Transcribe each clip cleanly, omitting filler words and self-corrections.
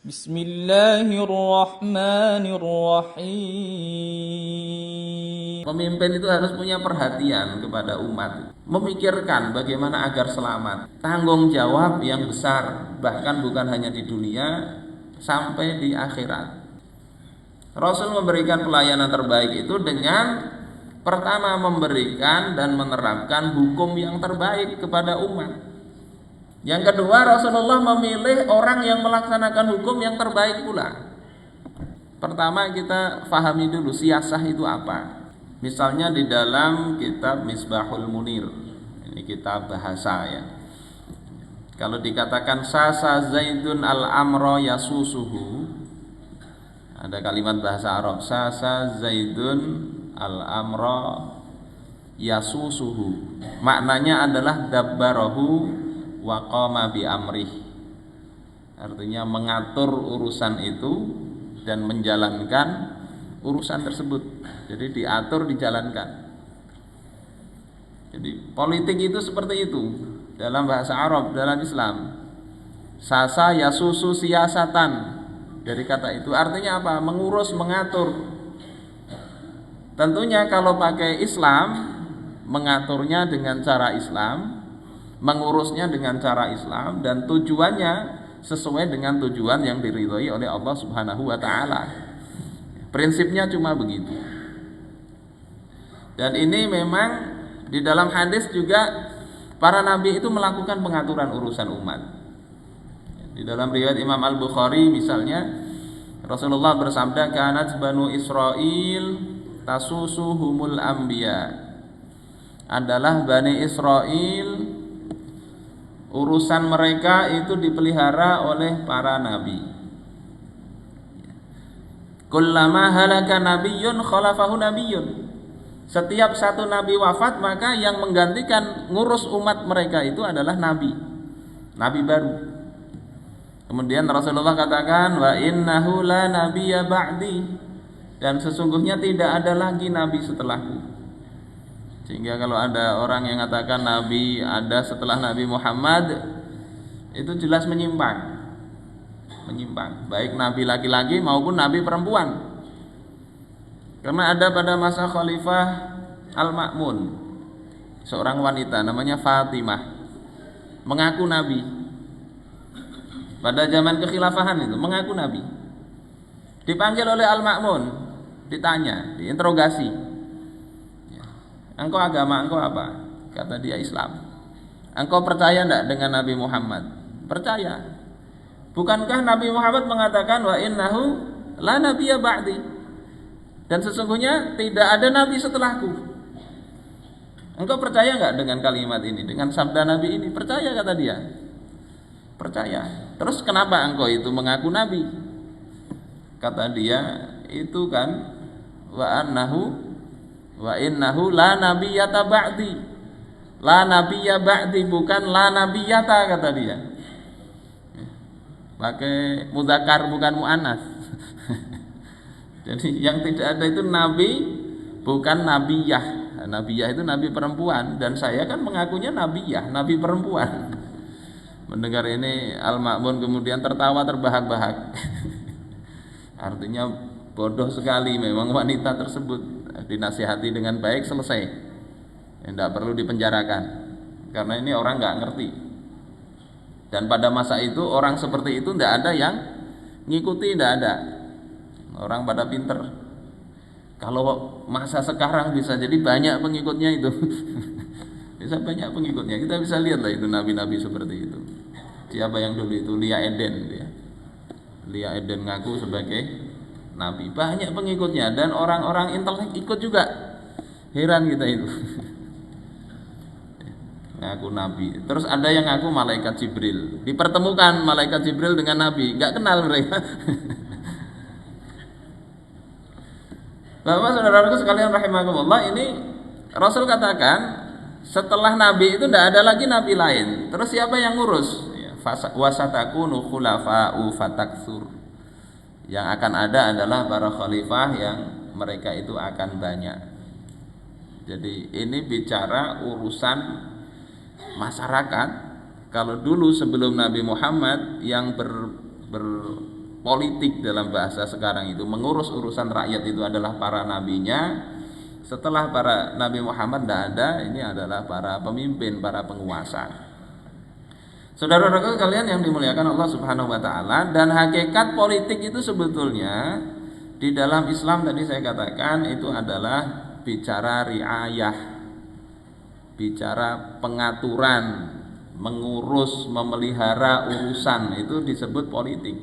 Bismillahirrahmanirrahim. Pemimpin itu harus punya perhatian kepada umat, memikirkan bagaimana agar selamat, tanggung jawab yang besar, bahkan bukan hanya di dunia, sampai di akhirat. Rasul memberikan pelayanan terbaik itu dengan pertama memberikan dan menerapkan hukum yang terbaik kepada umat. Yang kedua, Rasulullah memilih orang yang melaksanakan hukum yang terbaik pula. Pertama, kita fahami dulu siasah itu apa. Misalnya di dalam kitab Misbahul Munir, ini kitab bahasa ya. Kalau dikatakan sasa Zaidun al-amro yasusuhu, ada kalimat bahasa Arab, sasa Zaidun al-amro yasusuhu, maknanya adalah dabbarahu wa qama bi amrih, artinya mengatur urusan itu dan menjalankan urusan tersebut. Jadi diatur, dijalankan. Jadi politik itu seperti itu dalam bahasa Arab, dalam Islam. Sasa yasusu siasatan, dari kata itu artinya apa? Mengurus, mengatur. Tentunya kalau pakai Islam, mengaturnya dengan cara Islam, mengurusnya dengan cara Islam, dan tujuannya sesuai dengan tujuan yang diridhoi oleh Allah Subhanahu wa taala. Prinsipnya cuma begitu. Dan ini memang di dalam hadis juga para nabi itu melakukan pengaturan urusan umat. Di dalam riwayat Imam Al-Bukhari misalnya, Rasulullah bersabda, kanat banu Israil tasusuhumul anbiya, adalah Bani Israel, urusan mereka itu dipelihara oleh para nabi. Kullama halaka nabiyyun khalafahu nabiyyun. Setiap satu nabi wafat, maka yang menggantikan ngurus umat mereka itu adalah nabi baru. Kemudian Rasulullah katakan, wa innahu la nabiyya ba'di, dan sesungguhnya tidak ada lagi nabi setelahku. Sehingga kalau ada orang yang mengatakan nabi ada setelah Nabi Muhammad, itu jelas menyimpang, baik nabi laki-laki maupun nabi perempuan. Karena ada pada masa Khalifah Al-Ma'mun seorang wanita namanya Fatimah, mengaku nabi. Pada zaman kekhilafahan itu mengaku nabi. Dipanggil oleh Al-Ma'mun, ditanya, diinterogasi, engkau agama engkau apa? Kata dia Islam. Engkau percaya enggak dengan Nabi Muhammad? Percaya. Bukankah Nabi Muhammad mengatakan wa innahu la nabiyya ba'di, dan sesungguhnya tidak ada nabi setelahku? Engkau percaya enggak dengan kalimat ini, dengan sabda Nabi ini? Percaya, kata dia. Percaya. Terus kenapa engkau itu mengaku nabi? Kata dia, itu kan wa innahu la nabiyyata ba'di. La nabiyya ba'di, bukan la nabiyyata, kata dia. Pakai mudzakkar bukan muannas. Jadi yang tidak ada itu nabi, bukan nabiyah. Nabiyah itu nabi perempuan, dan saya kan mengakunya nabiyah, nabi perempuan. Mendengar ini Al-Ma'mun kemudian tertawa terbahak-bahak. Artinya bodoh sekali memang wanita tersebut. Dinasihati dengan baik, selesai. Tidak perlu dipenjarakan, karena ini orang nggak ngerti. Dan pada masa itu orang seperti itu tidak ada yang ngikuti, tidak ada. Orang pada pinter. Kalau masa sekarang bisa jadi banyak pengikutnya itu. Bisa banyak pengikutnya. Kita bisa lihat lah itu nabi-nabi seperti itu. Siapa yang dulu itu? Lia Eden dia. Lia Eden ngaku sebagai nabi, banyak pengikutnya, dan orang-orang intelek ikut juga. Heran kita itu. Ngaku nabi. Terus ada yang ngaku malaikat Jibril. Dipertemukan malaikat Jibril dengan nabi, nggak kenal mereka. Bapak saudaraku sekalian rahimakumullah, ini Rasul katakan setelah nabi itu tidak ada lagi nabi lain. Terus siapa yang ngurus? Wasatakunu khulafa'u fataktsur. Yang akan ada adalah para khalifah yang mereka itu akan banyak. Jadi ini bicara urusan masyarakat. Kalau dulu sebelum Nabi Muhammad yang politik dalam bahasa sekarang itu, mengurus urusan rakyat itu adalah para nabinya. Setelah para Nabi Muhammad tidak ada, ini adalah para pemimpin, para penguasa. Saudara-saudara kalian yang dimuliakan Allah Subhanahu wa taala, dan hakikat politik itu sebetulnya di dalam Islam tadi saya katakan itu adalah bicara riayah, bicara pengaturan, mengurus, memelihara urusan, itu disebut politik.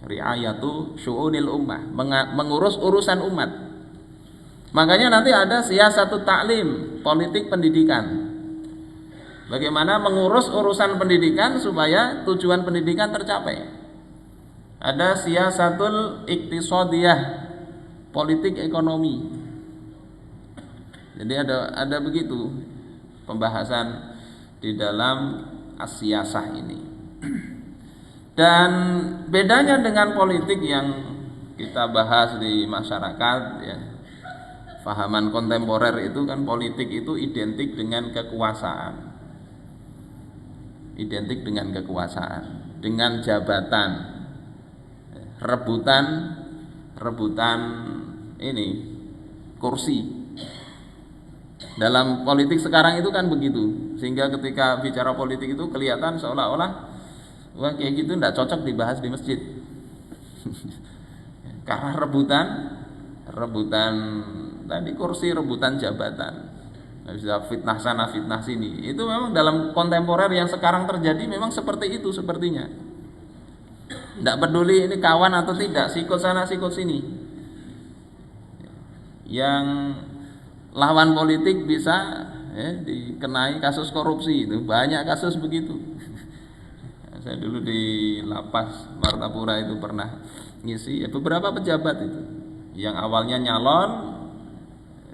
Riayatu syu'unil ummah, mengurus urusan umat. Makanya nanti ada siyasatut ta'lim, politik pendidikan. Bagaimana mengurus urusan pendidikan supaya tujuan pendidikan tercapai. Ada siyasatul iktisadiyah, politik ekonomi. Jadi ada begitu pembahasan di dalam as-siyasah ini. Dan bedanya dengan politik yang kita bahas di masyarakat ya, fahaman kontemporer itu kan politik itu identik dengan kekuasaan. Identik dengan kekuasaan, dengan jabatan, rebutan ini kursi. Dalam politik sekarang itu kan begitu, sehingga ketika bicara politik itu kelihatan seolah-olah wah kayak gitu tidak cocok dibahas di masjid. Karena rebutan tadi kursi, rebutan jabatan, bisa fitnah sana fitnah sini. Itu memang dalam kontemporer yang sekarang terjadi memang seperti itu sepertinya. Tidak peduli ini kawan atau tidak, sikut sana sikut sini. Yang lawan politik bisa dikenai kasus korupsi, itu banyak kasus begitu. Saya dulu di lapas Martapura itu pernah ngisi beberapa pejabat itu yang awalnya nyalon,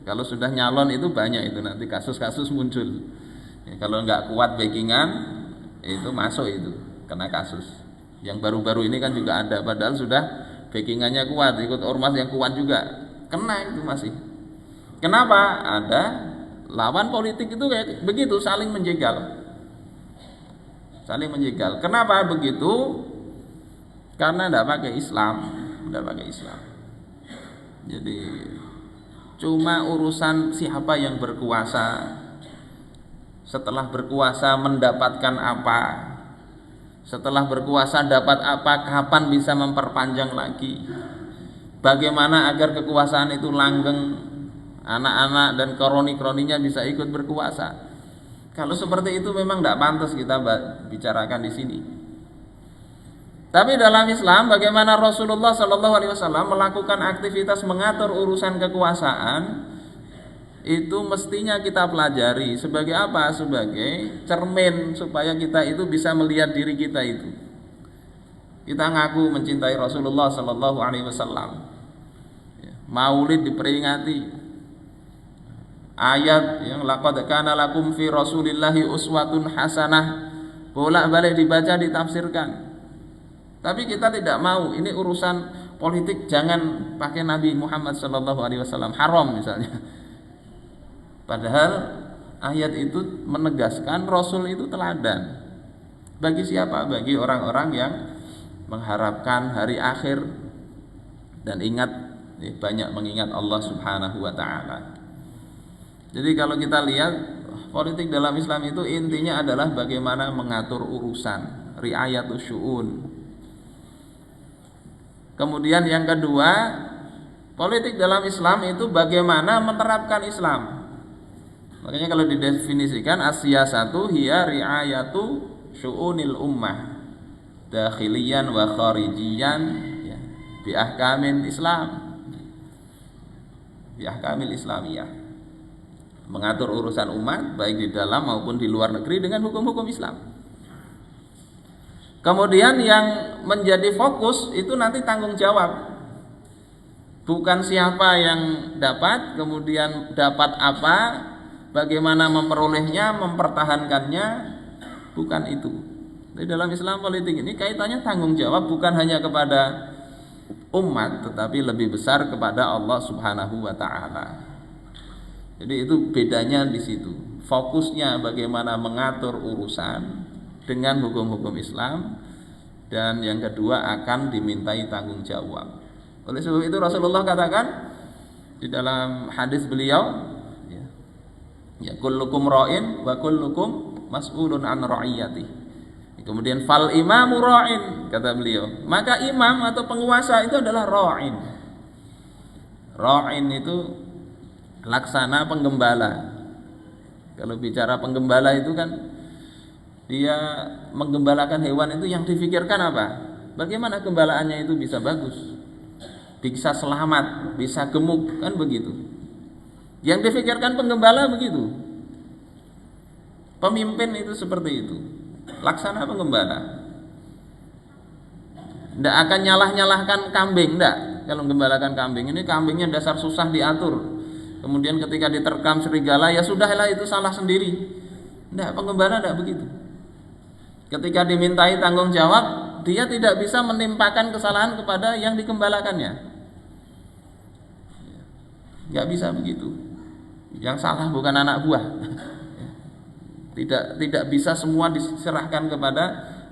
kalau sudah nyalon itu banyak itu nanti kasus-kasus muncul. Kalau nggak kuat backingan itu masuk itu kena kasus. Yang baru-baru ini kan juga ada, padahal sudah backingannya kuat, ikut ormas yang kuat juga kena itu masih. Kenapa? Ada lawan politik itu kayak begitu, saling menjegal. Saling menjegal. Kenapa begitu? Karena tidak pakai Islam, Jadi cuma urusan siapa yang berkuasa, setelah berkuasa mendapatkan apa, setelah berkuasa dapat apa, kapan bisa memperpanjang lagi, bagaimana agar kekuasaan itu langgeng, anak-anak dan kroni-kroninya bisa ikut berkuasa. Kalau seperti itu memang tidak pantas kita bicarakan di sini. Tapi dalam Islam, bagaimana Rasulullah SAW melakukan aktivitas mengatur urusan kekuasaan, itu mestinya kita pelajari sebagai apa? Sebagai cermin supaya kita itu bisa melihat diri kita itu. Kita ngaku mencintai Rasulullah SAW. Maulid diperingati. Ayat yang laqad kana lakum fi Rasulillahi uswatun hasanah bolak-balik dibaca, ditafsirkan. Tapi kita tidak mau, ini urusan politik jangan pakai Nabi Muhammad SAW, haram misalnya. Padahal ayat itu menegaskan Rasul itu teladan. Bagi siapa? Bagi orang-orang yang mengharapkan hari akhir dan banyak mengingat Allah Subhanahu wa taala. Jadi kalau kita lihat politik dalam Islam itu intinya adalah bagaimana mengatur urusan, riayatus syu'un. Kemudian yang kedua, politik dalam Islam itu bagaimana menerapkan Islam. Makanya kalau didefinisikan as-siyasatu hiya riayatu syu'unil ummah dakhiliyan wa kharijiyan ya, bi ahkamil Islam. Bi ahkamil Islamiyah. Mengatur urusan umat baik di dalam maupun di luar negeri dengan hukum-hukum Islam. Kemudian yang menjadi fokus itu nanti tanggung jawab. Bukan siapa yang dapat, kemudian dapat apa, bagaimana memperolehnya, mempertahankannya, bukan itu. Di dalam Islam politik ini kaitannya tanggung jawab bukan hanya kepada umat, tetapi lebih besar kepada Allah Subhanahu wa taala. Jadi itu bedanya di situ. Fokusnya bagaimana mengatur urusan dengan hukum-hukum Islam, dan yang kedua akan dimintai tanggung jawab. Oleh sebab itu Rasulullah katakan di dalam hadis beliau, ya kullukum ra'in wa kullukum mas'ulun an ra'iyati. Kemudian fal imamu ra'in, kata beliau, maka imam atau penguasa itu adalah ra'in. Ra'in itu laksana penggembala. Kalau bicara penggembala itu kan dia menggembalakan hewan, itu yang difikirkan apa? Bagaimana gembalaannya itu bisa bagus, bisa selamat, bisa gemuk, kan begitu. Yang difikirkan penggembala begitu. Pemimpin itu seperti itu. Laksana penggembala. Tidak akan nyalahkan kambing, tidak. Kalau menggembalakan kambing, ini kambingnya dasar susah diatur. Kemudian ketika diterkam serigala, ya sudahlah itu salah sendiri. Tidak, penggembala tidak begitu. Ketika dimintai tanggung jawab, dia tidak bisa menimpakan kesalahan kepada yang digembalakannya. Nggak bisa begitu. Yang salah bukan anak buah. Tidak bisa semua diserahkan kepada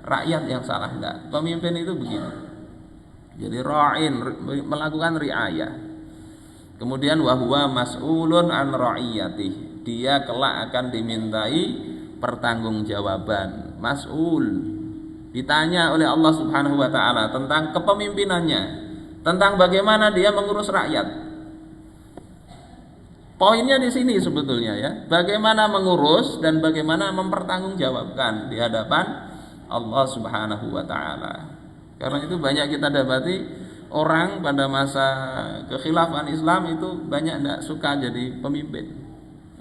rakyat yang salah. Enggak. Pemimpin itu begitu. Jadi ra'in, melakukan riayah. Kemudian wahwa mas'ulun an ra'iyatih. Dia kelak akan dimintai pertanggungjawaban. Mas'ul, ditanya oleh Allah Subhanahu wa taala tentang kepemimpinannya, tentang bagaimana dia mengurus rakyat. Poinnya di sini sebetulnya ya, bagaimana mengurus dan bagaimana mempertanggungjawabkan di hadapan Allah Subhanahu wa taala. Karena itu banyak kita dapati orang pada masa kekhilafan Islam itu banyak tidak suka jadi pemimpin.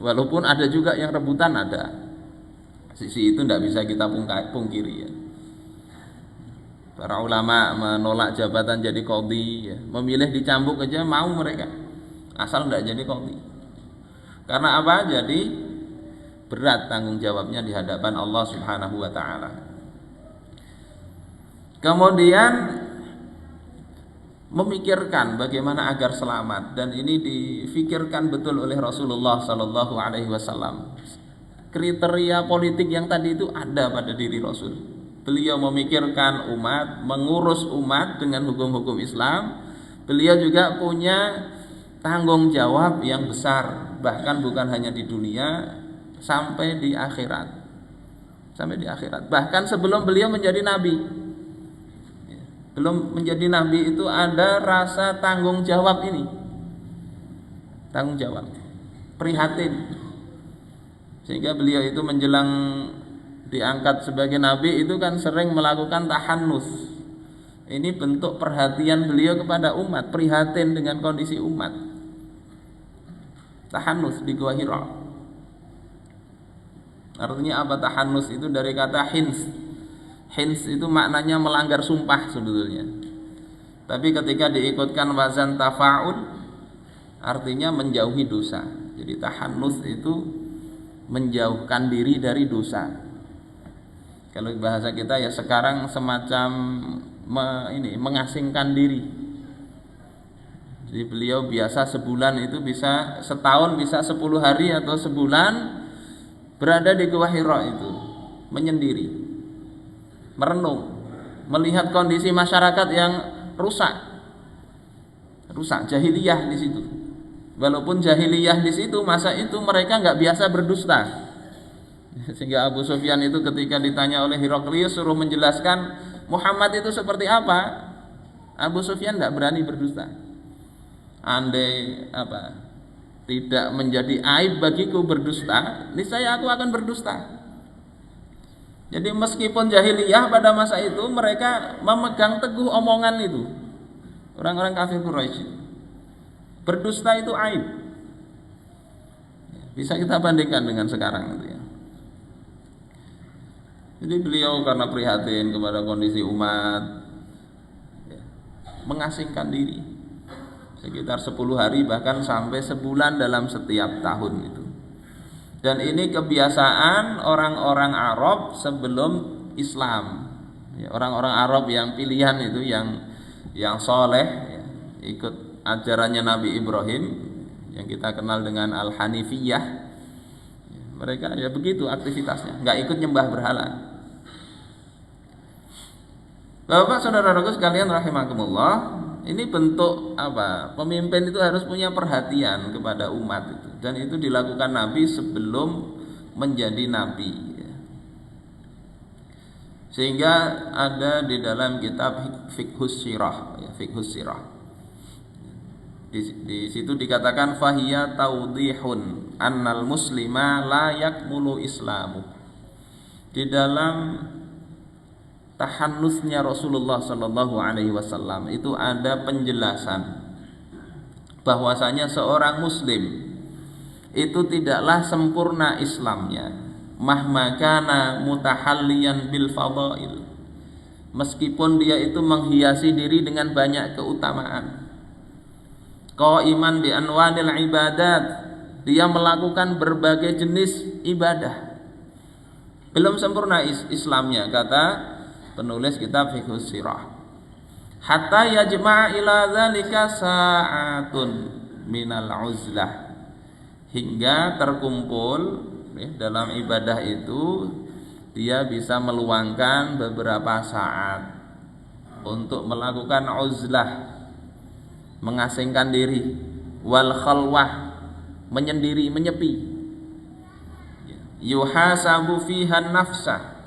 Walaupun ada juga yang rebutan, ada. Sisi itu tidak bisa kita pungkiri ya. Para ulama menolak jabatan jadi qadhi ya. Memilih dicambuk aja mau mereka, asal tidak jadi qadhi. Karena apa? Jadi berat tanggung jawabnya di hadapan Allah Subhanahu wa taala. Kemudian memikirkan bagaimana agar selamat, dan ini difikirkan betul oleh Rasulullah sallallahu alaihi wasallam. Kriteria politik yang tadi itu ada pada diri Rasul. Beliau memikirkan umat, mengurus umat dengan hukum-hukum Islam. Beliau juga punya tanggung jawab yang besar, bahkan bukan hanya di dunia, sampai di akhirat. Sampai di akhirat. Bahkan sebelum beliau menjadi nabi, belum menjadi nabi itu ada rasa tanggung jawab ini. Tanggung jawab, prihatin. Sehingga beliau itu menjelang diangkat sebagai nabi itu kan sering melakukan tahannus. Ini bentuk perhatian beliau kepada umat, prihatin dengan kondisi umat. Tahannus di Gua Hira. Artinya apa tahannus itu? Dari kata hins. Hins itu maknanya melanggar sumpah sebetulnya. Tapi ketika diikutkan wazan tafa'ul, artinya menjauhi dosa. Jadi tahannus itu menjauhkan diri dari dosa. Kalau bahasa kita ya sekarang semacam mengasingkan diri. Jadi beliau biasa sebulan itu bisa, setahun bisa 10 hari atau sebulan berada di Gua Hira itu, menyendiri, merenung, melihat kondisi masyarakat yang rusak jahiliyah di situ. Walaupun jahiliyah di situ, masa itu mereka nggak biasa berdusta. Sehingga Abu Sufyan itu ketika ditanya oleh Heraklius suruh menjelaskan Muhammad itu seperti apa, Abu Sufyan nggak berani berdusta. Andai tidak menjadi aib bagiku berdusta, niscaya aku akan berdusta. Jadi meskipun jahiliyah pada masa itu mereka memegang teguh omongan itu, orang-orang kafir Quraisy. Berdusta itu aib. Bisa kita bandingkan dengan sekarang gitu ya. Jadi beliau karena prihatin kepada kondisi umat, mengasingkan diri sekitar 10 hari bahkan sampai sebulan dalam setiap tahun itu. Dan ini kebiasaan orang-orang Arab sebelum Islam. Orang-orang Arab yang pilihan itu, yang soleh, ikut ajarannya Nabi Ibrahim yang kita kenal dengan Al-Hanifiyah. Mereka ya begitu aktivitasnya, nggak ikut nyembah berhala. Bapak saudaraku sekalian rahimakumullah, ini bentuk apa? Pemimpin itu harus punya perhatian kepada umat itu, dan itu dilakukan Nabi sebelum menjadi nabi. Sehingga ada di dalam kitab Fiqhus Sirah, ya, Fiqhus Sirah. Di situ dikatakan fahiya taudihun annal muslima la yakmulu islamu. Di dalam tahannusnya Rasulullah sallallahu alaihi wasallam itu ada penjelasan bahwasanya seorang muslim itu tidaklah sempurna Islamnya mahma kana mutahalliyan bil fadail, meskipun dia itu menghiasi diri dengan banyak keutamaan, qaiman bi anwanil ibadat, dia melakukan berbagai jenis ibadah, belum sempurna Islamnya, kata penulis kitab Fiqhus Sirah. Hatta yajma'a ila dzalika sa'atun minal uzlah, hingga terkumpul dalam ibadah itu dia bisa meluangkan beberapa saat untuk melakukan uzlah, mengasingkan diri, wal khalwah, menyendiri, menyepi, yuhasabu fiha nafsah,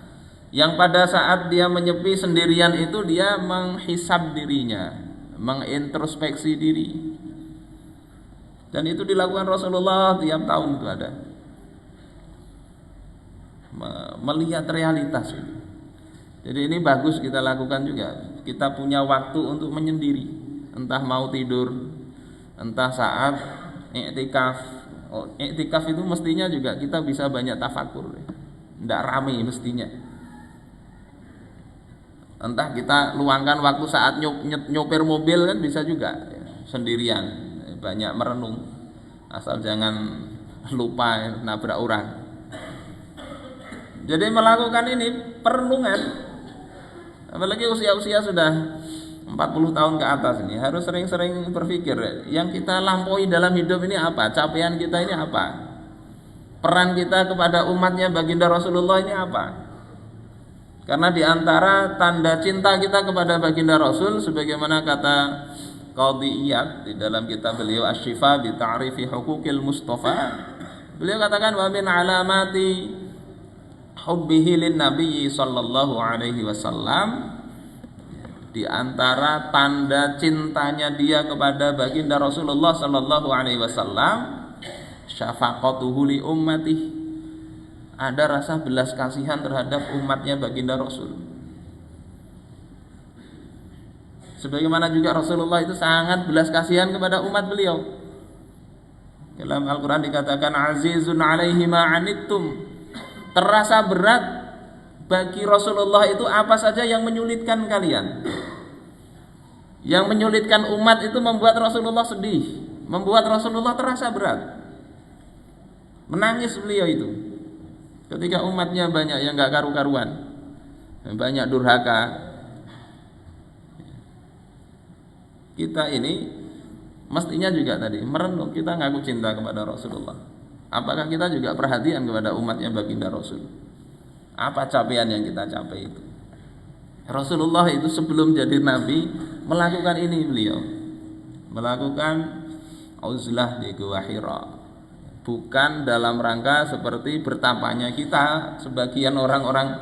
yang pada saat dia menyepi sendirian itu dia menghisab dirinya, mengintrospeksi diri, dan itu dilakukan Rasulullah tiap tahun itu ada, melihat realitas itu. Jadi ini bagus kita lakukan juga. Kita punya waktu untuk menyendiri, entah mau tidur, entah saat i'tikaf. I'tikaf itu mestinya juga kita bisa banyak tafakur, tidak rame mestinya. Entah kita luangkan waktu saat nyopir mobil kan bisa juga, sendirian, banyak merenung, asal jangan lupa nabrak orang. Jadi melakukan ini perenungan, apalagi usia-usia sudah 40 tahun ke atas ini, harus sering-sering berpikir yang kita lampaui dalam hidup ini apa, capaian kita ini apa, peran kita kepada umatnya baginda Rasulullah ini apa. Karena diantara tanda cinta kita kepada baginda Rasul, sebagaimana kata Qadhi Iyad di dalam kitab beliau Asy-Syifa bi Ta'rifi Huquqil Mustafa, beliau katakan wa min alamati hubbihi lin nabiyyi sallallahu alaihi wasallam, di antara tanda cintanya dia kepada baginda Rasulullah sallallahu alaihi wasallam, syafaqatuhu li ummatihi, ada rasa belas kasihan terhadap umatnya baginda Rasul. Sebagaimana juga Rasulullah itu sangat belas kasihan kepada umat beliau. Dalam Al-Quran dikatakan azizun alaihi ma'anittum, terasa berat bagi Rasulullah itu apa saja yang menyulitkan kalian. Yang menyulitkan umat itu membuat Rasulullah sedih, membuat Rasulullah terasa berat. Menangis beliau itu ketika umatnya banyak yang gak karu-karuan, banyak durhaka. Kita ini mestinya juga tadi merenung, kita ngaku cinta kepada Rasulullah. Apakah kita juga perhatian kepada umatnya baginda Rasul? Apa capaian yang kita capai itu? Rasulullah itu sebelum jadi nabi melakukan ini, beliau melakukan uzlah di Gua Hira, bukan dalam rangka seperti bertapanya kita. Sebagian orang-orang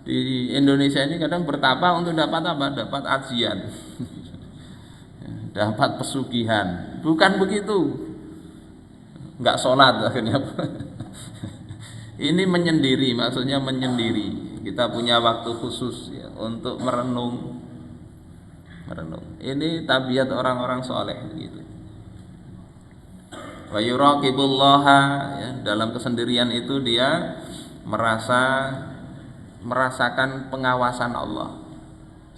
di Indonesia ini kadang bertapa untuk dapat apa? Dapat ajian, dapat pesugihan. Bukan begitu. Enggak sholat akhirnya. Ini menyendiri, maksudnya menyendiri. Kita punya waktu khusus ya, untuk merenung. Ini tabiat orang-orang soleh begitu. Wa yuraqibullaha, ya, dalam kesendirian itu dia merasakan pengawasan Allah.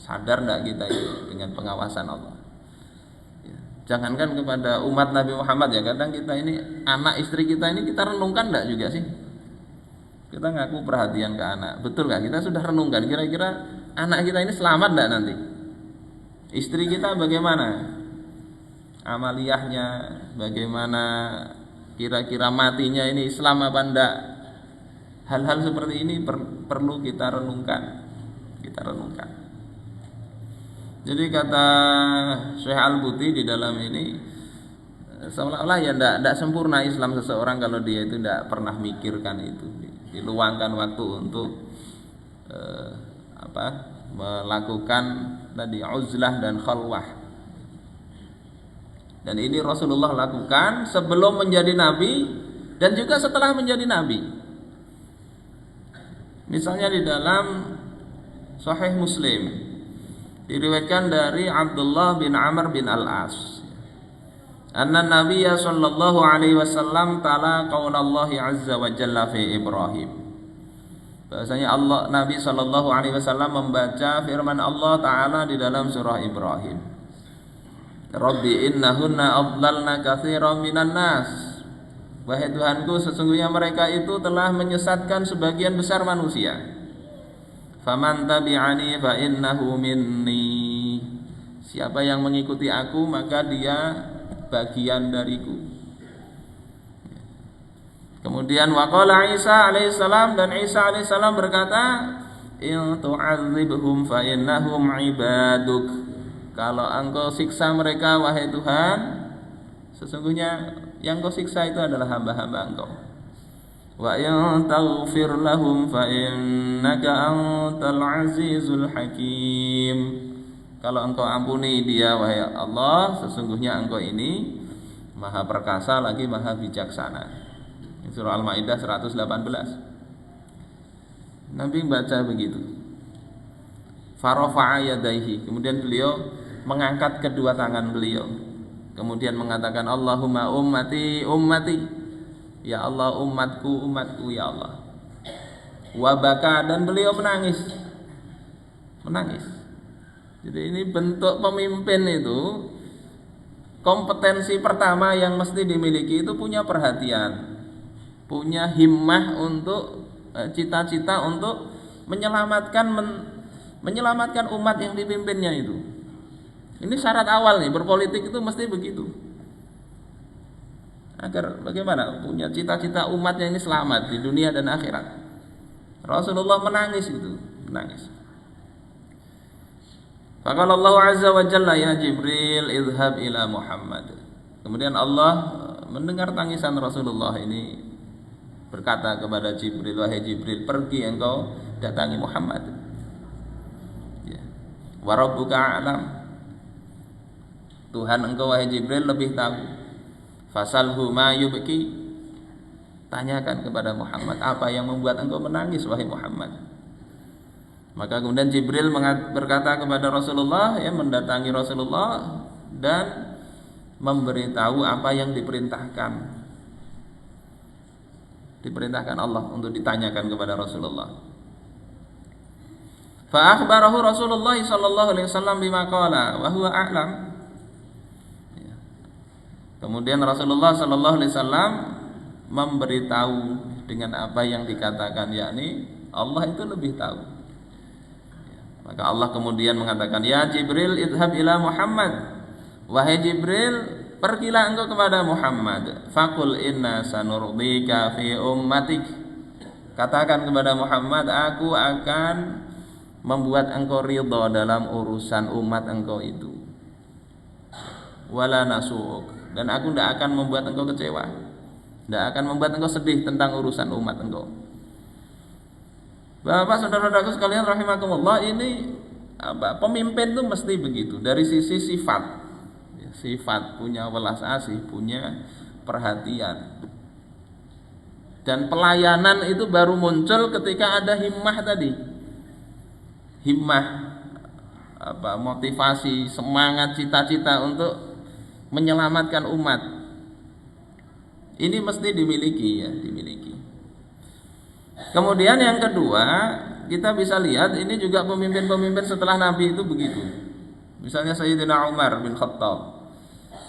Sadar enggak kita itu dengan pengawasan Allah? Jangankan kepada umat Nabi Muhammad ya, kadang kita ini anak istri kita ini kita renungkan enggak juga sih? Kita ngaku perhatian ke anak, betul nggak? Kita sudah renungkan kira-kira anak kita ini selamat enggak nanti? Istri kita bagaimana amaliyahnya, bagaimana kira-kira matinya ini Islam apa enggak? Hal-hal seperti ini perlu kita renungkan. Jadi kata Syekh Al-Buti di dalam ini, seolah-olah ya tidak sempurna Islam seseorang kalau dia itu tidak pernah mikirkan itu, diluangkan waktu untuk melakukan tadi uzlah dan khalwah. Dan ini Rasulullah lakukan sebelum menjadi nabi dan juga setelah menjadi nabi. Misalnya di dalam Sahih Muslim diriwayatkan dari Abdullah bin Amr bin Al-As, anna Nabiyya sallallahu alaihi wasallam tala qaulallahi azza wa jalla fi Ibrahim. Bahasanya Nabi sallallahu alaihi wasallam membaca firman Allah taala di dalam surah Ibrahim. Rabbi innahunna adlalna katsiran minan nas. Wahai Tuhanku, sesungguhnya mereka itu telah menyesatkan sebagian besar manusia. Faman tabi'ani fa innahu minni. Siapa yang mengikuti aku maka dia bagian dariku. Kemudian waqala Isa alaihissalam, dan Isa alaihissalam berkata, in tu'adzibhum fa innahum ibaduk. Kalau engkau siksa mereka wahai Tuhan, sesungguhnya yang kau siksa itu adalah hamba-hamba engkau. Wa in taghfir lahum fa innaka antal azizul hakim. Kalau engkau ampuni dia wahai Allah, sesungguhnya engkau ini maha perkasa lagi maha bijaksana. Surah Al-Maidah 118. Nabi baca begitu. Farafa'a yadaihi, kemudian beliau mengangkat kedua tangan beliau. Kemudian mengatakan Allahumma ummati ummati. Ya Allah, umatku umatku ya Allah. Wa baka, dan beliau menangis. Menangis. Jadi ini bentuk pemimpin itu, kompetensi pertama yang mesti dimiliki itu punya perhatian, punya himmah untuk cita-cita untuk menyelamatkan umat yang dipimpinnya itu. Ini syarat awal nih, berpolitik itu mesti begitu. Agar bagaimana punya cita-cita umatnya ini selamat di dunia dan akhirat. Rasulullah menangis itu, menangis. Faqala Allah azza wa jalla ya Jibril idhhab ila Muhammad. Kemudian Allah mendengar tangisan Rasulullah ini, berkata kepada Jibril, wahai Jibril, pergi engkau datangi Muhammad. Ya. Wa rabbuka a'lam. Tuhan engkau wahai Jibril lebih tahu. Fasalhu ma yubki. Tanyakan kepada Muhammad, apa yang membuat engkau menangis wahai Muhammad. Maka kemudian Jibril berkata kepada Rasulullah, ya, mendatangi Rasulullah dan memberitahu apa yang diperintahkan Allah untuk ditanyakan kepada Rasulullah. Fa akhbarahu Rasulullah sallallahu alaihi wasallam bima qala wa huwa a'lam. Kemudian Rasulullah sallallahu alaihi wasallam memberitahu dengan apa yang dikatakan, yakni Allah itu lebih tahu. Maka Allah kemudian mengatakan, ya Jibril idhab ila Muhammad. Wahai Jibril, pergilah engkau kepada Muhammad. Faqul inna sanurdika fi ummatik. Katakan kepada Muhammad, aku akan membuat engkau ridha dalam urusan umat engkau itu. Wala nasuuk, dan aku tidak akan membuat engkau kecewa, tidak akan membuat engkau sedih tentang urusan umat engkau. Bapak saudara-saudaraku sekalian rahimakumullah, ini pemimpin itu mesti begitu dari sisi sifat, punya welas asih, punya perhatian. Dan pelayanan itu baru muncul ketika ada himmah tadi. Himmah, motivasi, semangat, cita-cita untuk menyelamatkan umat. Ini mesti dimiliki, ya, dimiliki. Kemudian yang kedua, kita bisa lihat ini juga pemimpin-pemimpin setelah Nabi itu begitu. Misalnya Sayyidina Umar bin Khattab.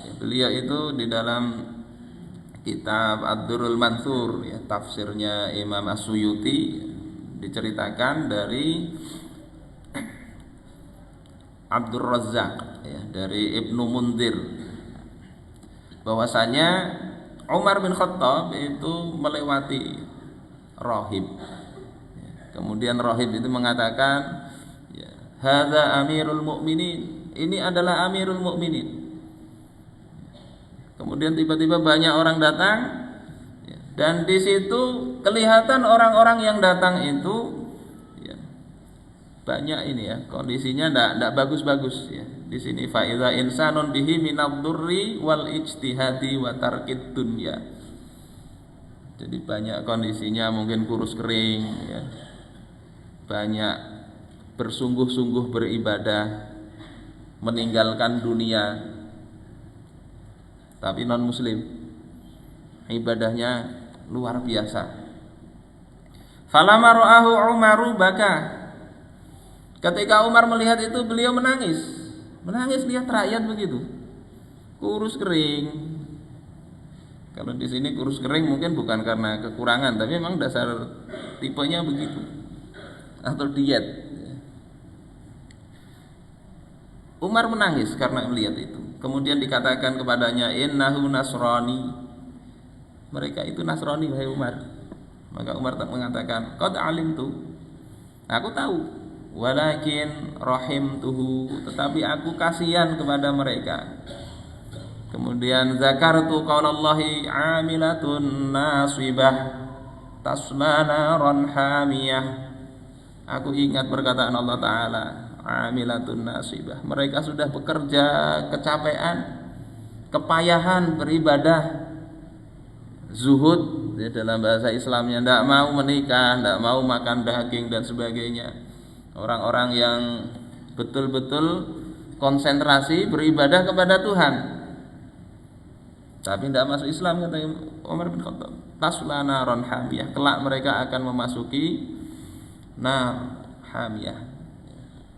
Ya, beliau itu di dalam kitab Ad-Durrul Mansur, ya, tafsirnya Imam As-Suyuti, diceritakan dari Abdur Razzaq, ya, dari Ibnu Munzir, bahwasanya Umar bin Khattab itu melewati rahib. Kemudian rahib itu mengatakan, hadza amirul mu'minin, ini adalah Amirul Mukminin. Kemudian tiba-tiba banyak orang datang, dan di situ kelihatan orang-orang yang datang itu banyak ini ya, kondisinya tidak bagus-bagus ya. Di sini fa idza insanun bihi minadh-dhurri wal ijtihadi wa tarkid dunya. Jadi banyak kondisinya mungkin kurus kering ya. Banyak bersungguh-sungguh beribadah, meninggalkan dunia. Tapi non muslim ibadahnya luar biasa. Falamma ra'ahu Umaru baka. Ketika Umar melihat itu, beliau menangis lihat rakyat begitu, kurus kering. Kalau di sini kurus kering mungkin bukan karena kekurangan, tapi memang dasar tipenya begitu, atau diet. Umar menangis karena melihat itu. Kemudian dikatakan kepadanya, innahu nasrani, mereka itu Nasrani wahai Umar. Maka Umar mengatakan, qad alimtu, aku tahu, walakin rahimtuhu, tetapi aku kasihan kepada mereka. Kemudian zakartu qaulallahi amilatun nasibah tasla naran hamiyah, aku ingat perkataan Allah Ta'ala, amilatun nasibah, mereka sudah bekerja kecapean, kepayahan beribadah, zuhud ya, dalam bahasa Islamnya, tidak mau menikah, tidak mau makan daging dan sebagainya. Orang-orang yang betul-betul konsentrasi beribadah kepada Tuhan, tapi tidak masuk Islam, kata Umar bin Khattab. Tasla naron hamiyah, kelak mereka akan memasuki nar hamiyah,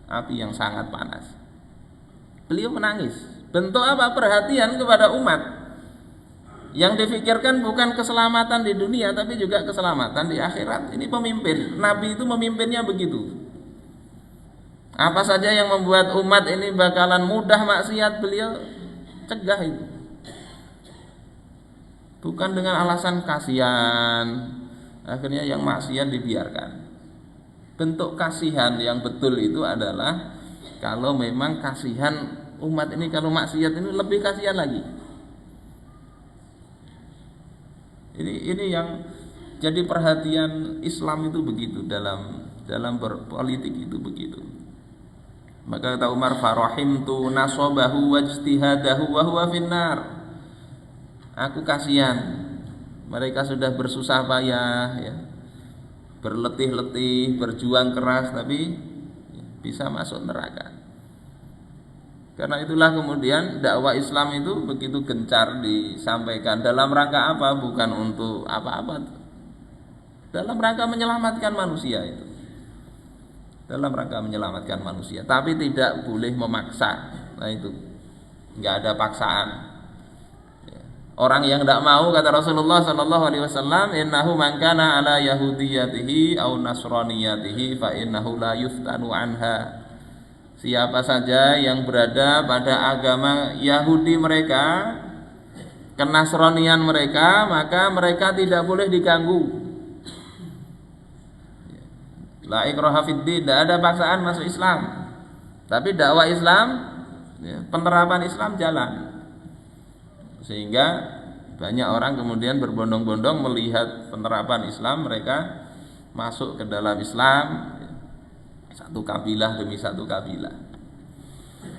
api yang sangat panas. Beliau menangis. Bentuk apa? Perhatian kepada umat. Yang difikirkan bukan keselamatan di dunia, tapi juga keselamatan di akhirat. Ini pemimpin. Nabi itu memimpinnya begitu. Apa saja yang membuat umat ini bakalan mudah maksiat, beliau cegah itu. Bukan dengan alasan kasihan, akhirnya yang maksiat dibiarkan. Bentuk kasihan yang betul itu adalah kalau memang kasihan umat ini, kalau maksiat ini lebih kasihan lagi. Ini yang jadi perhatian Islam itu begitu, dalam berpolitik itu begitu. Maka kata Umar, farahimtu nasabahu wajtihadahu wa huwa finnar, aku kasihan, mereka sudah bersusah payah ya, berletih-letih, berjuang keras, tapi bisa masuk neraka. Karena itulah kemudian dakwah Islam itu begitu gencar disampaikan. Dalam rangka apa? Bukan untuk apa-apa, dalam rangka menyelamatkan manusia itu. Dalam rangka menyelamatkan manusia, tapi tidak boleh memaksa. Nah itu, nggak ada paksaan. Orang yang tidak mau, kata Rasulullah SAW, innahu man kana ala yahudiyatihi au nasraniyatihi fa innahu la yuftanu anha. Siapa saja yang berada pada agama Yahudi mereka, kenasronian mereka, maka mereka tidak boleh diganggu. La ikraha fid din, tidak ada paksaan masuk Islam. Tapi dakwah Islam, ya, penerapan Islam jalan. Sehingga banyak orang kemudian berbondong-bondong melihat penerapan Islam, mereka masuk ke dalam Islam, satu kabilah demi satu kabilah.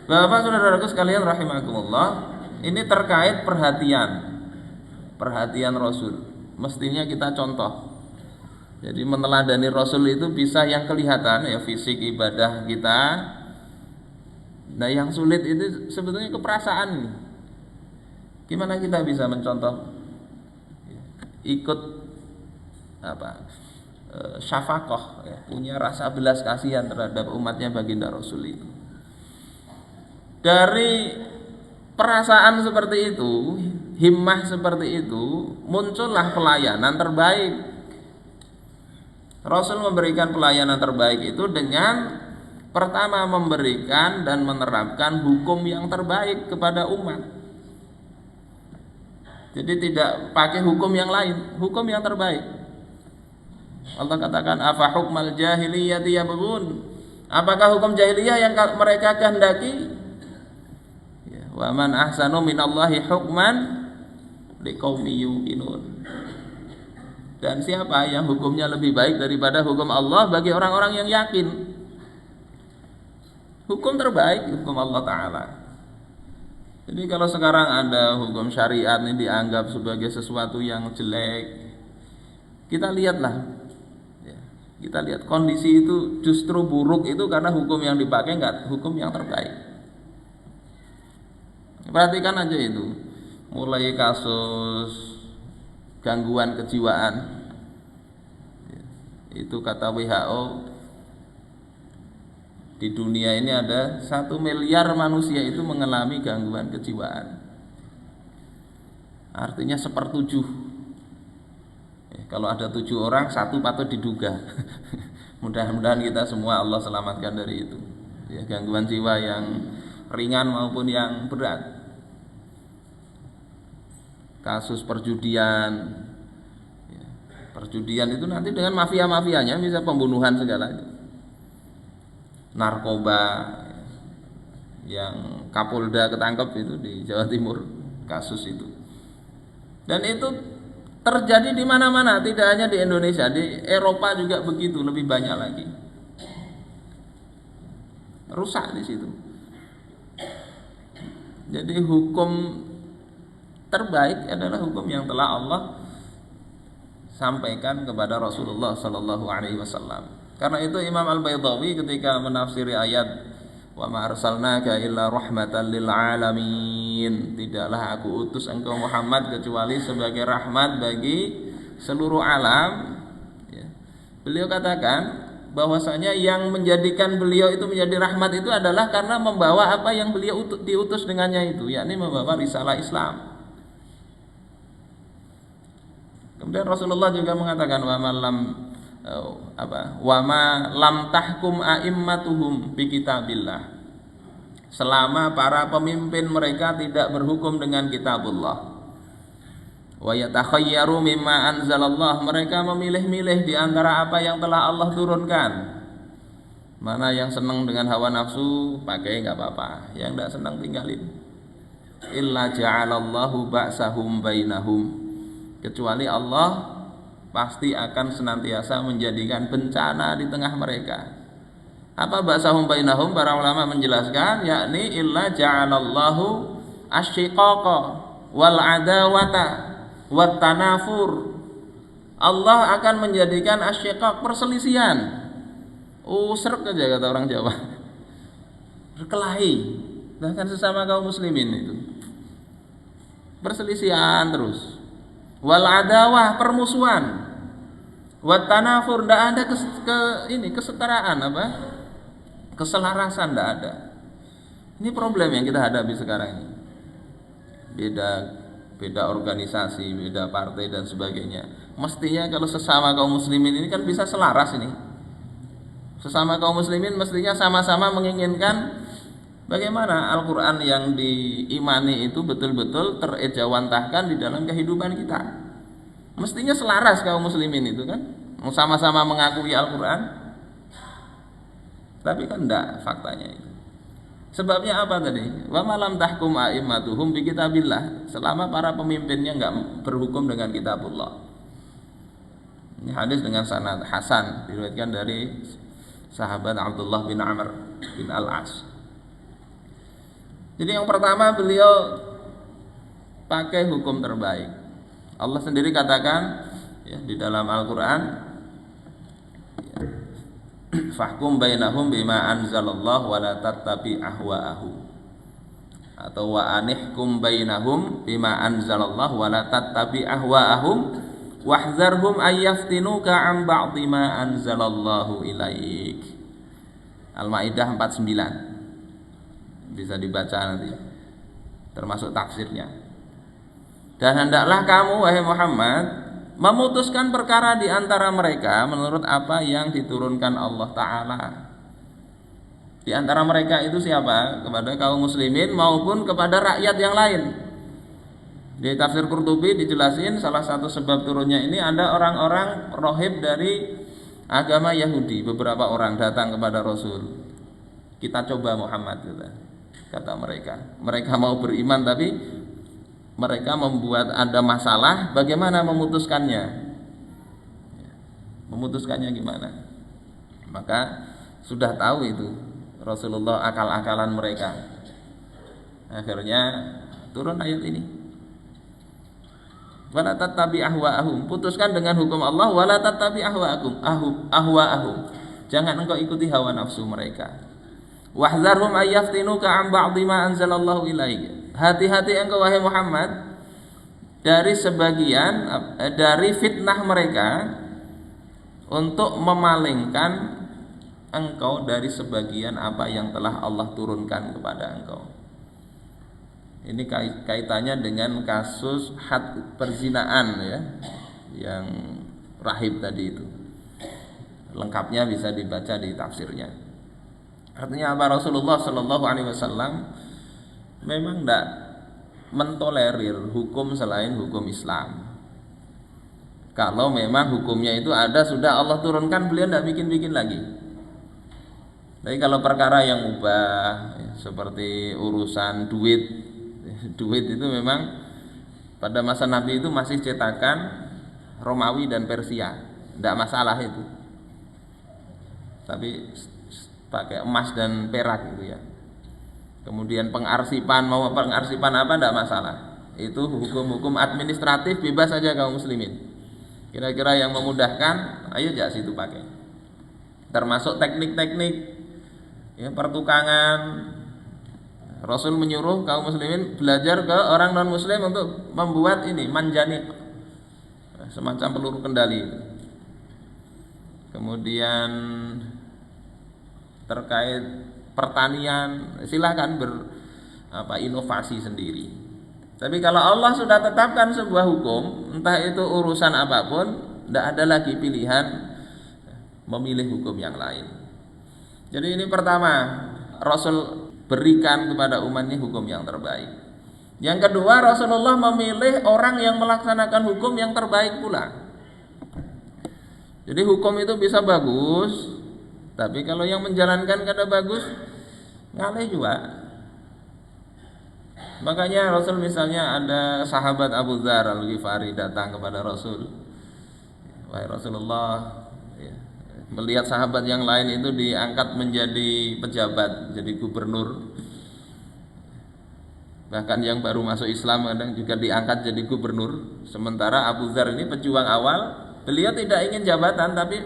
Bapak saudaraku sekalian rahimakumullah, ini terkait perhatian Rasul. Mestinya kita contoh. Jadi meneladani Rasul itu bisa yang kelihatan ya, fisik ibadah kita. Nah yang sulit itu sebetulnya keperasaan. Gimana kita bisa mencontoh, ikut syafaqah ya, punya rasa belas kasihan terhadap umatnya baginda Rasul itu. Dari perasaan seperti itu, himmah seperti itu, muncullah pelayanan terbaik. Rasul memberikan pelayanan terbaik itu dengan pertama memberikan dan menerapkan hukum yang terbaik kepada umat. Jadi tidak pakai hukum yang lain, hukum yang terbaik. Allah katakan, afa hukmal jahiliyati yabghun, apakah hukum jahiliyah yang mereka kehendaki? Wa man ahsanu minallahi hukman liqaumin yuqinun. Dan siapa yang hukumnya lebih baik daripada hukum Allah bagi orang-orang yang yakin? Hukum terbaik hukum Allah Ta'ala. Jadi kalau sekarang ada hukum syariat ini dianggap sebagai sesuatu yang jelek, kita lihatlah, kita lihat kondisi itu justru buruk itu karena hukum yang dipakai enggak hukum yang terbaik. Perhatikan aja itu, mulai kasus gangguan kejiwaan, itu kata WHO di dunia ini ada 1 miliar manusia itu mengalami gangguan kejiwaan. Artinya 1/7. Kalau ada 7 orang, 1 patut diduga. Mudah-mudahan kita semua Allah selamatkan dari itu. Ya, gangguan jiwa yang ringan maupun yang berat. Kasus perjudian. Perjudian itu nanti dengan mafia-mafianya bisa pembunuhan segala itu. Narkoba yang Kapolda ketangkep itu di Jawa Timur, kasus itu. Dan itu terjadi di mana-mana, tidak hanya di Indonesia, di Eropa juga begitu, lebih banyak lagi. Rusak di situ. Jadi hukum terbaik adalah hukum yang telah Allah sampaikan kepada Rasulullah sallallahu alaihi wasallam. Karena itu Imam Al-Baydhawi ketika menafsiri ayat wa ma arsalnaka illa rahmatan lil alamin, tidaklah aku utus engkau Muhammad kecuali sebagai rahmat bagi seluruh alam, ya. Beliau katakan bahwasanya yang menjadikan beliau itu menjadi rahmat itu adalah karena membawa apa yang beliau diutus dengannya itu, yakni membawa risalah Islam. Kemudian Rasulullah juga mengatakan wa ma lam tahkum a'immatuhum bi kitabillah, selama para pemimpin mereka tidak berhukum dengan kitabullah. Wa yatakhayyaru mimma anzalallah, mereka memilih-milih di antara apa yang telah Allah turunkan. Mana yang senang dengan hawa nafsu pakai enggak apa-apa, yang enggak senang tinggalin. Illa ja'alallahu ba'sahum bainahum, kecuali Allah pasti akan senantiasa menjadikan bencana di tengah mereka. Apa ba'sahum bainahum? Para ulama menjelaskan, yakni illa ja'alallahu asyiqaqa wal adawata wat tanafur. Allah akan menjadikan asyiqaq, perselisihan. Usrek aja kata orang Jawa. Berkelahi, bahkan sesama kaum muslimin itu. Perselisihan terus. Wal adawah, permusuhan. Wat tanafur, tidak ada kesetaraan, keselarasan, tidak ada. Ini problem yang kita hadapi sekarang ini. Beda organisasi, beda partai dan sebagainya. Mestinya kalau sesama kaum muslimin ini kan bisa selaras ini. Sesama kaum muslimin mestinya sama-sama menginginkan bagaimana Al-Quran yang diimani itu betul-betul terejawantahkan di dalam kehidupan kita. Mestinya selaras kaum muslimin itu kan, sama-sama mengakui Al-Quran. Tapi kan enggak faktanya itu. Sebabnya apa tadi? Wa malam tahkum a'immatuhum bi kitabillah, selama para pemimpinnya enggak berhukum dengan kitabullah. Ini hadis dengan sanad hasan, diriwayatkan dari sahabat Abdullah bin Amr bin Al-As. Jadi yang pertama beliau pakai hukum terbaik. Allah sendiri katakan ya, di dalam Al-Quran, fahkum bainahum bima anzalallah wa la tattabi ahwa'ahum, atau wa anihkum bainahum bima anzalallah wa la tattabi ahwa'ahum wahzarhum ayyaftinuka an ba'di ma anzalallahu ilaik. Al-Maidah 49, bisa dibaca nanti termasuk tafsirnya. Dan hendaklah kamu wahai Muhammad memutuskan perkara di antara mereka menurut apa yang diturunkan Allah Ta'ala. Di antara mereka itu siapa? Kepada kaum muslimin maupun kepada rakyat yang lain. Di tafsir Qurtubi dijelasin salah satu sebab turunnya ini ada orang-orang rohib dari agama Yahudi. Beberapa orang datang kepada Rasul. Kita coba Muhammad, gitu. kata mereka. Mereka mau beriman tapi mereka membuat ada masalah, bagaimana memutuskannya? Memutuskannya gimana? Maka sudah tahu itu Rasulullah akal-akalan mereka. Akhirnya turun ayat ini. Wala tattabi ahwa'ahum, putuskan dengan hukum Allah, wala tattabi ahwa'ahum. Jangan engkau ikuti hawa nafsu mereka. Wahdzarhum ayyaftinuka an ba'dhi ma anzalallahu ilaik. Hati-hati engkau wahai Muhammad dari sebagian dari fitnah mereka untuk memalingkan engkau dari sebagian apa yang telah Allah turunkan kepada engkau. Ini kaitannya dengan kasus had perzinaan ya, yang rahib tadi itu. Lengkapnya bisa dibaca di tafsirnya. Artinya apa? Rasulullah Shallallahu Alaihi Wasallam memang tidak mentolerir hukum selain hukum Islam. Kalau memang hukumnya itu ada sudah Allah turunkan, beliau tidak bikin-bikin lagi. Tapi kalau perkara yang mubah seperti urusan duit itu memang pada masa Nabi itu masih cetakan Romawi dan Persia, tidak masalah itu. Tapi pakai emas dan perak gitu ya. Kemudian pengarsipan, mau pengarsipan apa tidak masalah. Itu hukum-hukum administratif bebas saja kaum muslimin. Kira-kira yang memudahkan, ayo jak situ pakai. Termasuk teknik-teknik ya, pertukangan. Rasul menyuruh kaum muslimin belajar ke orang non muslim untuk membuat ini manjanik, semacam peluru kendali. Kemudian terkait pertanian silahkan inovasi sendiri. Tapi kalau Allah sudah tetapkan sebuah hukum, entah itu urusan apapun, tidak ada lagi pilihan memilih hukum yang lain. Jadi ini pertama, Rasul berikan kepada umat ini hukum yang terbaik. Yang kedua, Rasulullah memilih orang yang melaksanakan hukum yang terbaik pula. Jadi hukum itu bisa bagus, tapi kalau yang menjalankan kada bagus, ngaleh juga. Makanya Rasul misalnya ada sahabat Abu Dzar Al-Ghifari datang kepada Rasul. Wahai Rasulullah, melihat sahabat yang lain itu diangkat menjadi pejabat, jadi gubernur. Bahkan yang baru masuk Islam kadang juga diangkat jadi gubernur. Sementara Abu Dzar ini pejuang awal, beliau tidak ingin jabatan tapi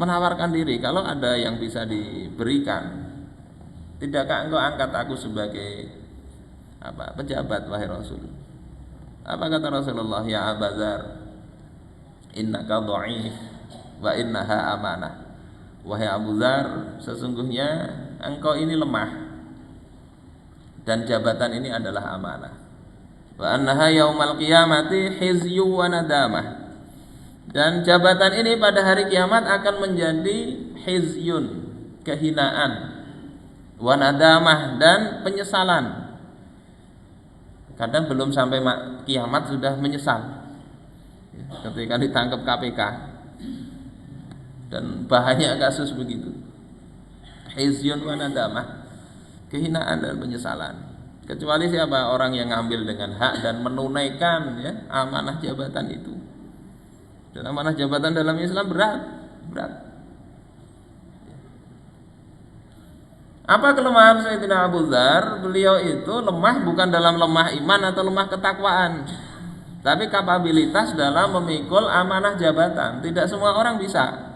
menawarkan diri, kalau ada yang bisa diberikan, tidakkah engkau angkat aku sebagai pejabat wahai Rasul? Apa kata Rasulullah? Ya Abu Dzar, innaka dha'if wa innaha amanah. Wahai Abu Dzar, sesungguhnya engkau ini lemah dan jabatan ini adalah amanah. Wa annaha yaumal qiyamati hizyu wa nadamah. Dan jabatan ini pada hari kiamat akan menjadi hizyun, kehinaan, wa nadamah, dan penyesalan. Kadang belum sampai kiamat sudah menyesal ketika ditangkap KPK. Dan banyak kasus begitu. Hizyun wa nadamah, kehinaan dan penyesalan. Kecuali siapa? Orang yang ngambil dengan hak dan menunaikan ya amanah jabatan itu. Dan amanah jabatan dalam Islam berat. Apa kelemahan Sayyidina Abu Dzar? Beliau itu lemah bukan dalam lemah iman atau lemah ketakwaan, tapi kapabilitas dalam memikul amanah jabatan. Tidak semua orang bisa.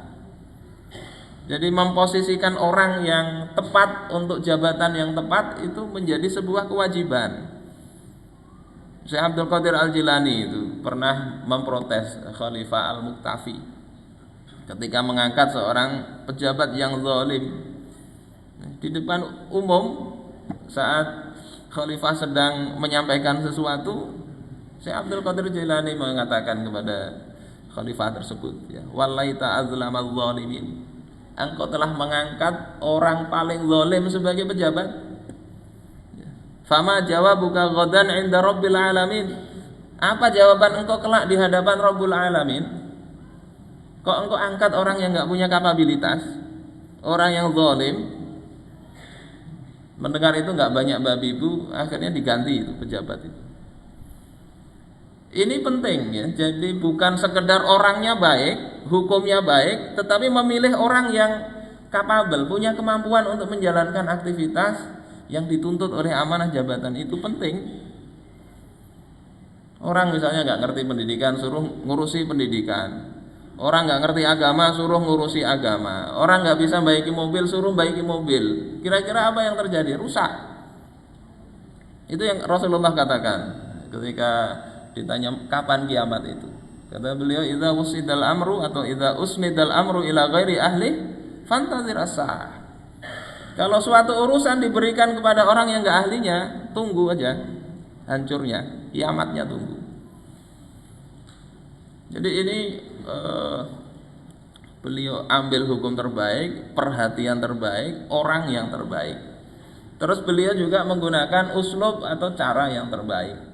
Jadi memposisikan orang yang tepat untuk jabatan yang tepat itu menjadi sebuah kewajiban. Syekh Abdul Qadir Al-Jilani itu pernah memprotes Khalifah Al-Muqtafi ketika mengangkat seorang pejabat yang zalim di depan umum saat Khalifah sedang menyampaikan sesuatu. Syekh Abdul Qadir Jilani mengatakan kepada Khalifah tersebut, ya, wallaita azlamal zalimin, engkau telah mengangkat orang paling zalim sebagai pejabat. Fama jawabuka ghadan 'inda rabbil alamin. Apa jawaban engkau kelak di hadapan Rabbul Alamin? Kok engkau angkat orang yang enggak punya kapabilitas, orang yang zalim? Mendengar itu nggak banyak babi bu, akhirnya diganti itu pejabat itu. Ini penting ya. Jadi bukan sekedar orangnya baik, hukumnya baik, tetapi memilih orang yang kapabel, punya kemampuan untuk menjalankan aktivitas yang dituntut oleh amanah jabatan itu penting. Orang misalnya nggak ngerti pendidikan, suruh ngurusi pendidikan. Orang nggak ngerti agama, suruh ngurusi agama. Orang nggak bisa baiki mobil, suruh baiki mobil. Kira-kira apa yang terjadi? Rusak. Itu yang Rasulullah katakan ketika ditanya kapan kiamat itu. Kata beliau, idza usidal amru atau idza usnidal amru ila ghairi ahli fantazir as-sa'ah. Kalau suatu urusan diberikan kepada orang yang nggak ahlinya, tunggu aja hancurnya, kiamatnya tunggu. Jadi ini beliau ambil hukum terbaik, perhatian terbaik, orang yang terbaik. Terus beliau juga menggunakan uslub atau cara yang terbaik.